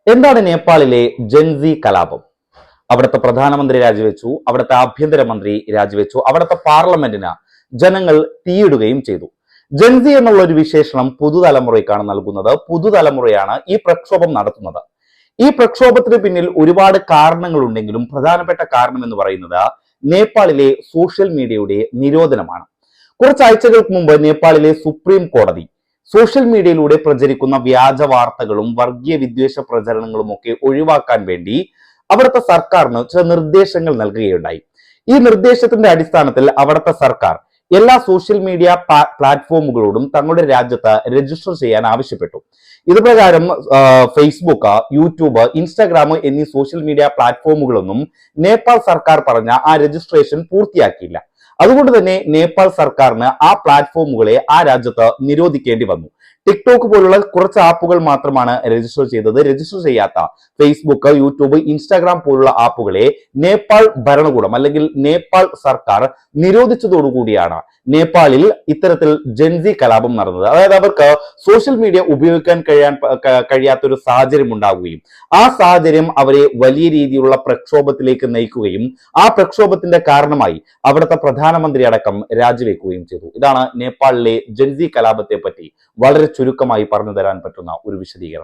എന്താണ് നേപ്പാളിലെ ജൻസി കലാപം? അവിടുത്തെ പ്രധാനമന്ത്രി രാജിവെച്ചു, അവിടുത്തെ ആഭ്യന്തരമന്ത്രി രാജിവെച്ചു, അവിടുത്തെ പാർലമെന്റിന് ജനങ്ങൾ തീയിടുകയും ചെയ്തു. ജൻസി എന്നുള്ള ഒരു വിശേഷണം പുതുതലമുറയ്ക്കാണ് നൽകുന്നത്. പുതുതലമുറയാണ് ഈ പ്രക്ഷോഭം നടത്തുന്നത്. ഈ പ്രക്ഷോഭത്തിന് പിന്നിൽ ഒരുപാട് കാരണങ്ങളുണ്ടെങ്കിലും പ്രധാനപ്പെട്ട കാരണം എന്ന് പറയുന്നത് നേപ്പാളിലെ സോഷ്യൽ മീഡിയയുടെ നിരോധനമാണ്. കുറച്ചാഴ്ചകൾക്ക് മുമ്പ് നേപ്പാളിലെ സുപ്രീം കോടതി സോഷ്യൽ മീഡിയയിലൂടെ പ്രചരിക്കുന്ന വ്യാജ വാർത്തകളും വർഗീയ വിദ്വേഷ പ്രചരണങ്ങളും ഒക്കെ ഒഴിവാക്കാൻ വേണ്ടി അവിടുത്തെ സർക്കാരിന് ചില നിർദ്ദേശങ്ങൾ നൽകുകയുണ്ടായി. ഈ നിർദ്ദേശത്തിന്റെ അടിസ്ഥാനത്തിൽ അവിടുത്തെ സർക്കാർ എല്ലാ സോഷ്യൽ മീഡിയ പ്ലാറ്റ്ഫോമുകളോടും തങ്ങളുടെ രാജ്യത്ത് രജിസ്റ്റർ ചെയ്യാൻ ആവശ്യപ്പെട്ടു. ഇതുപ്രകാരം ഫേസ്ബുക്ക്, യൂട്യൂബ്, ഇൻസ്റ്റാഗ്രാം എന്നീ സോഷ്യൽ മീഡിയ പ്ലാറ്റ്ഫോമുകളൊന്നും നേപ്പാൾ സർക്കാർ പറഞ്ഞ ആ രജിസ്ട്രേഷൻ പൂർത്തിയാക്കിയില്ല. അതുകൊണ്ട് തന്നെ നേപ്പാൾ സർക്കാരിന് ആ പ്ലാറ്റ്ഫോമുകളെ ആ രാജ്യത്ത് നിരോധിക്കേണ്ടി വന്നു. ടിക്ടോക്ക് പോലുള്ള കുറച്ച് ആപ്പുകൾ മാത്രമാണ് രജിസ്റ്റർ ചെയ്തത്. രജിസ്റ്റർ ചെയ്യാത്ത ഫേസ്ബുക്ക്, യൂട്യൂബ്, ഇൻസ്റ്റാഗ്രാം പോലുള്ള ആപ്പുകളെ നേപ്പാൾ ഭരണകൂടം അല്ലെങ്കിൽ നേപ്പാൾ സർക്കാർ നിരോധിച്ചതോടുകൂടിയാണ് നേപ്പാളിൽ ഇത്തരത്തിൽ ജൻസി കലാപം നടന്നത്. അതായത് അവർക്ക് സോഷ്യൽ മീഡിയ ഉപയോഗിക്കാൻ കഴിയാത്ത ഒരു സാഹചര്യം ഉണ്ടാവുകയും ആ സാഹചര്യം അവരെ വലിയ രീതിയിലുള്ള പ്രക്ഷോഭത്തിലേക്ക് നയിക്കുകയും ആ പ്രക്ഷോഭത്തിന്റെ കാരണമായി അവിടുത്തെ പ്രധാനമന്ത്രി അടക്കം രാജിവെക്കുകയും ചെയ്തു. ഇതാണ് നേപ്പാളിലെ ജൻസി കലാപത്തെ പറ്റി വളരെ ചുരുക്കമായി പറഞ്ഞു തരാൻ പറ്റുന്ന ഒരു വിശദീകരണം.